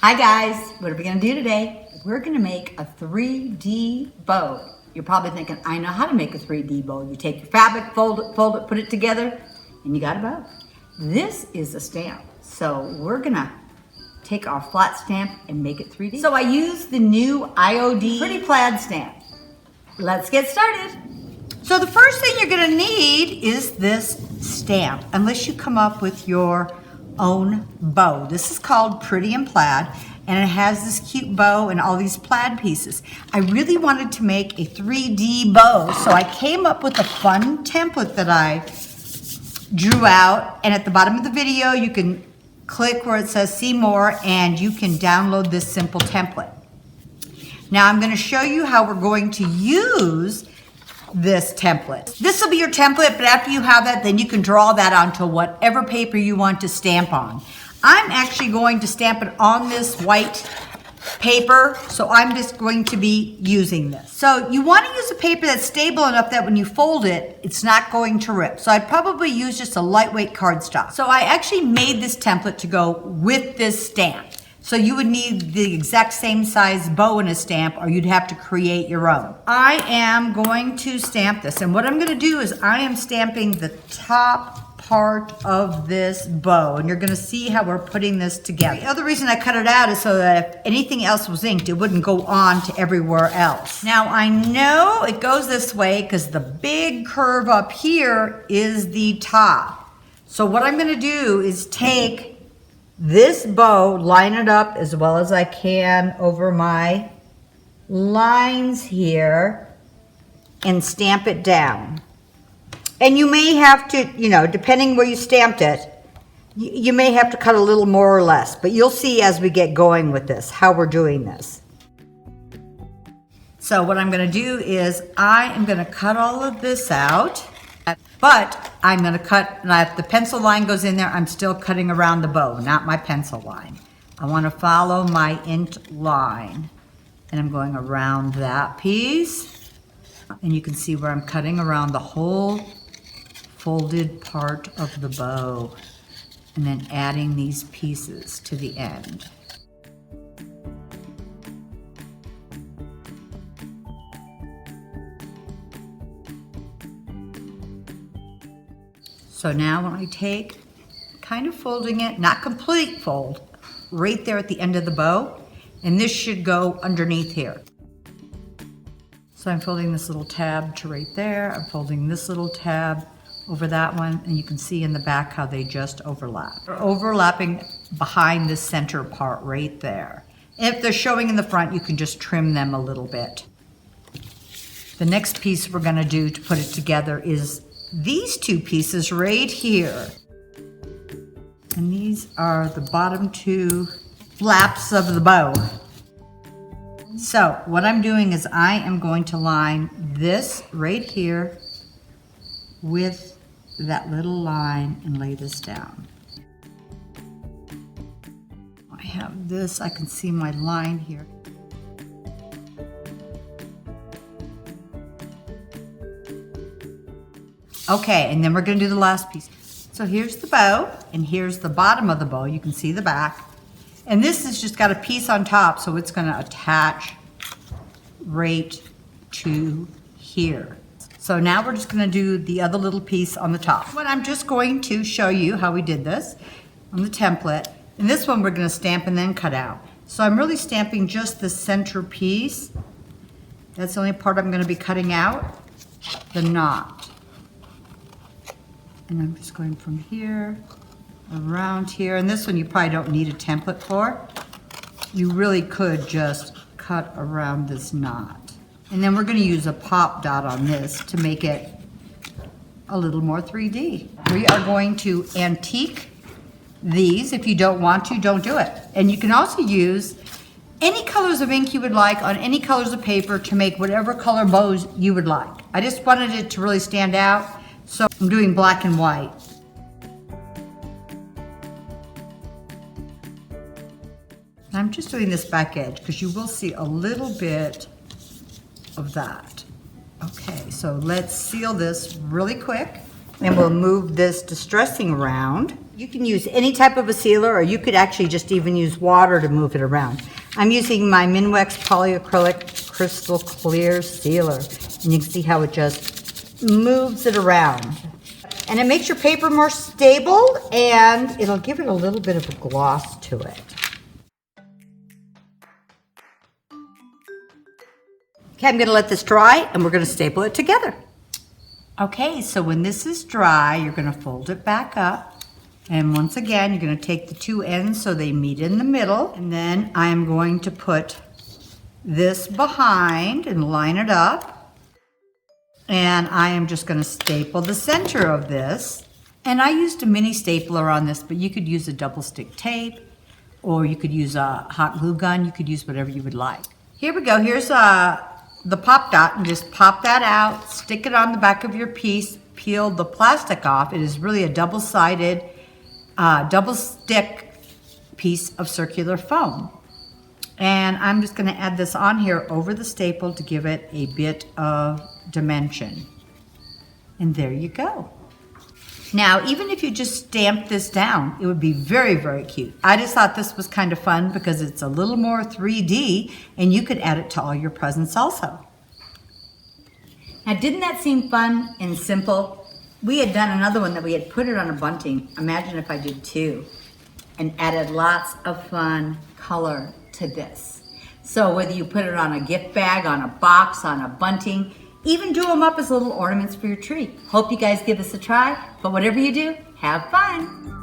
Hi guys, what are we gonna do today? We're gonna make a 3D bow. You're probably thinking, I know how to make a 3D bow. You take your fabric, fold it, put it together, and you got a bow. This is a stamp. So we're gonna take our flat stamp and make it 3D. So I used the new IOD Pretty Plaid stamp. Let's get started. So the first thing you're gonna need is this stamp, unless you come up with your own bow. This is called Pretty and Plaid, and it has this cute bow and all these plaid pieces. I really wanted to make a 3D bow, so I came up with a fun template that I drew out, and at the bottom of the video you can click where it says see more and you can download this simple template. Now I'm going to show you how we're going to use this template. This will be your template, but after you have that, then you can draw that onto whatever paper you want to stamp on. I'm actually going to stamp it on this white paper, so I'm just going to be using this. So you want to use a paper that's stable enough that when you fold it, it's not going to rip. So I'd probably use just a lightweight cardstock. So I actually made this template to go with this stamp. So you would need the exact same size bow and a stamp, or you'd have to create your own. I am going to stamp this, and what I'm going to do is I am stamping the top part of this bow, and you're going to see how we're putting this together. The other reason I cut it out is so that if anything else was inked, it wouldn't go on to everywhere else. Now I know it goes this way because the big curve up here is the top. So what I'm going to do is take this bow, line it up as well as I can over my lines here, and stamp it down. And you may have to, depending where you stamped it, you may have to cut a little more or less, but you'll see as we get going with this, how we're doing this. So what I'm gonna do is I am gonna cut all of this out, but I'm gonna cut, and if the pencil line goes in there, I'm still cutting around the bow, not my pencil line. I wanna follow my inked line, and I'm going around that piece, and you can see where I'm cutting around the whole folded part of the bow, and then adding these pieces to the end. So now when I take, kind of folding it, not complete fold, right there at the end of the bow, and this should go underneath here. So I'm folding this little tab to right there, I'm folding this little tab over that one, and you can see in the back how they just overlap. They're overlapping behind the center part right there. And if they're showing in the front, you can just trim them a little bit. The next piece we're gonna do to put it together is these two pieces right here. And these are the bottom two flaps of the bow. So what I'm doing is I am going to line this right here with that little line and lay this down. I have this, I can see my line here. Okay, and then we're gonna do the last piece. So here's the bow, and here's the bottom of the bow. You can see the back. And this has just got a piece on top, so it's gonna attach right to here. So now we're just gonna do the other little piece on the top. But I'm just going to show you how we did this on the template. And this one we're gonna stamp and then cut out. So I'm really stamping just the center piece. That's the only part I'm gonna be cutting out, the knot. And I'm just going from here, around here. And this one you probably don't need a template for. You really could just cut around this knot. And then we're gonna use a pop dot on this to make it a little more 3D. We are going to antique these. If you don't want to, don't do it. And you can also use any colors of ink you would like on any colors of paper to make whatever color bows you would like. I just wanted it to really stand out. So I'm doing black and white. I'm just doing this back edge because you will see a little bit of that. Okay, so let's seal this really quick, and we'll move this distressing around. You can use any type of a sealer, or you could actually just even use water to move it around. I'm using my Minwex polyacrylic crystal clear sealer, and you can see how it just moves it around. And it makes your paper more stable, and it'll give it a little bit of a gloss to it. Okay, I'm gonna let this dry, and we're gonna staple it together. Okay, so when this is dry, you're gonna fold it back up. And once again, you're gonna take the two ends so they meet in the middle. And then I'm going to put this behind and line it up. And I am just gonna staple the center of this. And I used a mini stapler on this, but you could use a double stick tape, or you could use a hot glue gun. You could use whatever you would like. Here we go, here's the pop dot, and just pop that out, stick it on the back of your piece, peel the plastic off. It is really a double-sided, double stick piece of circular foam. And I'm just gonna add this on here over the staple to give it a bit of dimension. And there you go. Now, even if you just stamp this down, it would be very, very cute. I just thought this was kind of fun because it's a little more 3D, and you could add it to all your presents also. Now, didn't that seem fun and simple? We had done another one that we had put it on a bunting. Imagine if I did two, and added lots of fun color to this. So whether you put it on a gift bag, on a box, on a bunting, even do them up as little ornaments for your tree. Hope you guys give this a try, but whatever you do, have fun.